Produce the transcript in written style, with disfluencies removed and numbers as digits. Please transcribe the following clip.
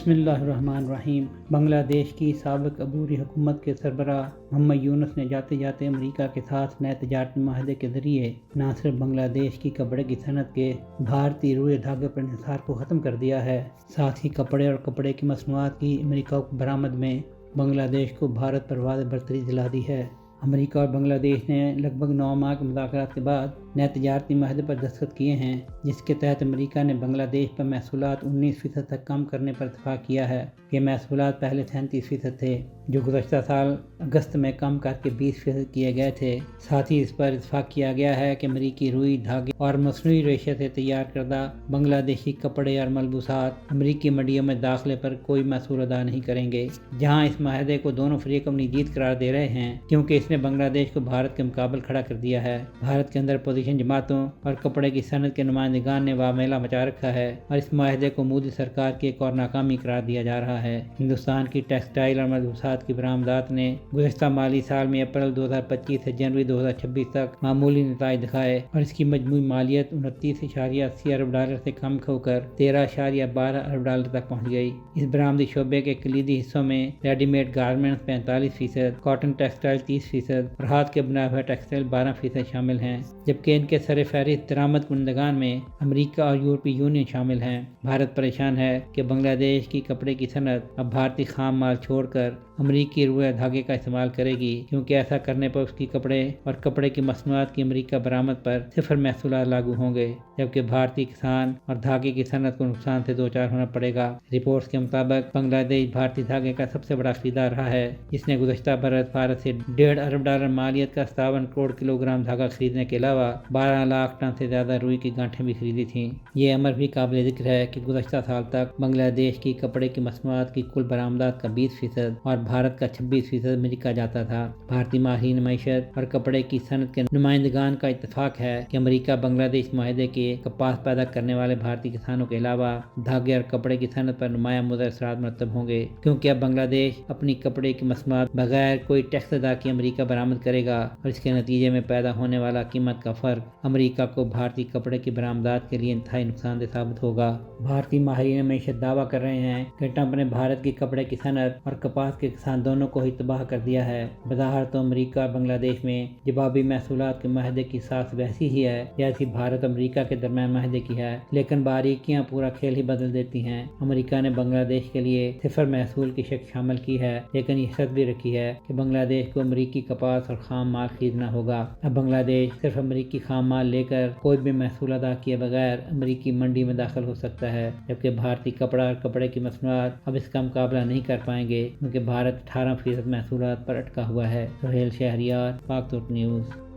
بسم اللہ الرحمن الرحیم۔ بنگلہ دیش کی سابق عبوری حکومت کے سربراہ محمد یونس نے جاتے جاتے امریکہ کے ساتھ نئے تجارتی معاہدے کے ذریعے نہ صرف بنگلہ دیش کی کپڑے کی صنعت کے بھارتی روئے دھاگے پر انحصار کو ختم کر دیا ہے، ساتھ ہی کپڑے اور کپڑے کی مصنوعات کی امریکہ کو برآمد میں بنگلہ دیش کو بھارت پر واضح برتری دلا دی ہے۔ امریکہ اور بنگلہ دیش نے لگ بھگ 9 ماہ کے مذاکرات کے بعد نئے تجارتی معاہدے پر دستخط کیے ہیں، جس کے تحت امریکہ نے بنگلہ دیش پر محصولات 19% تک کم کرنے پر اتفاق کیا ہے۔ یہ محصولات پہلے 37% تھے، جو گزشتہ سال اگست میں کم کر کے 20% کیے گئے تھے۔ ساتھ ہی اس پر اتفاق کیا گیا ہے کہ امریکی روئی دھاگے اور مصنوعی ریشے سے تیار کردہ بنگلہ دیشی کپڑے اور ملبوسات امریکی منڈیوں میں داخلے پر کوئی محصول ادا نہیں کریں گے، جہاں اس معاہدے کو دونوں فریق اپنی جیت قرار دے رہے ہیں، کیونکہ اس نے بنگلہ دیش کو بھارت کے مقابل کھڑا کر دیا ہے۔ بھارت کے اندر اپوزیشن جماعتوں اور کپڑے کی صنعت کے نمائندگان نے وامیلہ مچا رکھا ہے اور اس معاہدے کو مودی سرکار کی ایک اور ناکامی قرار دیا جا رہا ہے۔ ہندوستان کی ٹیکسٹائل اور ملبوسات کی برآمدات نے گزشتہ مالی سال میں اپریل 2025 سے جنوری 2026 تک معمولی نتائج دکھائے اور اس کی مجموعی مالیت 29.80 ارب ڈالر سے کم ہو کر 13.12 ارب ڈالر تک پہنچ گئی۔ اس برآمدی شعبے کے کلیدی حصوں میں ready made garments 45%، cotton textile 30% اور ہاتھ کے بنائے ہوئے ٹیکسٹائل 12% شامل ہیں، جبکہ ان کے سر فہرست درآمد کنندگان میں امریکہ اور یورپی یونین شامل ہیں۔ بھارت پریشان ہے کہ بنگلہ دیش کی کپڑے کی صنعت اب بھارتی خام مال چھوڑ کر امریکی روئے دھاگے کا استعمال کرے گی، کیونکہ ایسا کرنے پر اس کی کپڑے اور کپڑے کی مصنوعات کی امریکہ برآمد پر صفر محصولات لاگو ہوں گے، جبکہ بھارتی کسان اور دھاگے کی صنعت کو نقصان سے دوچار ہونا پڑے گا۔ رپورٹس کے مطابق بنگلہ دیش بھارتی دھاگے کا سب سے بڑا خریدار رہا ہے، جس نے گزشتہ برس بھارت سے 1.5 ارب ڈالر مالیت کا 57 کروڑ کلو گرام دھاگا خریدنے کے علاوہ 12 لاکھ ٹن سے زیادہ روئی کی گانٹھیں بھی خریدی تھیں۔ یہ امر بھی قابل ذکر ہے کہ گزشتہ سال تک بنگلہ دیش کی کپڑے کی مصنوعات کی کل برآمدات کا 20% اور بھارت کا 26% امریکہ جاتا تھا۔ بھارتی ماہرین معیشت اور کپڑے کی صنعت کے نمائندگان کا اتفاق ہے کہ امریکہ بنگلہ دیش معاہدے کے کپاس پیدا کرنے والے بھارتی کسانوں کے علاوہ دھاگے اور کپڑے کی صنعت پر نمایاں مضر اثرات مرتب ہوں گے، کیونکہ اب بنگلہ دیش اپنی کپڑے کی مصنوعات بغیر کوئی ٹیکس ادا کیے امریکہ برآمد کرے گا اور اس کے نتیجے میں پیدا ہونے والا قیمت کا فرق امریکہ کو بھارتی کپڑے کی برآمدات کے لیے انتہائی نقصان دہ ثابت ہوگا۔ بھارتی ماہرین معیشت دعویٰ کر رہے ہیں کہ ٹرمپ نے بھارت کی کپڑے کی صنعت اور کپاس کے کسان دونوں کو ہی تباہ کر دیا ہے۔ بظاہر تو امریکہ اور بنگلہ دیش میں جوابی محصولات کے معاہدے کی ساخت ویسی ہی ہے جیسی بھارت امریکہ کے درمیان معاہدے کی ہے، لیکن باریکیاں پورا کھیل ہی بدل دیتی ہیں۔ امریکہ نے بنگلہ دیش کے لیے صفر محصول کی شرط شامل کی ہے، لیکن یہ شرط بھی رکھی ہے کہ بنگلہ دیش کو امریکی کپاس اور خام مال خریدنا ہوگا۔ اب بنگلہ دیش صرف امریکی خام مال لے کر کوئی بھی محصول ادا کیے بغیر امریکی منڈی میں داخل ہو سکتا ہے، جبکہ بھارتی کپڑا اور کپڑے کی مصنوعات اب اس کا مقابلہ نہیں کر پائیں گے، کیونکہ بھارت 18% محصولات پر اٹکا ہوا ہے۔ سہیل شہریار، پاک ترک نیوز۔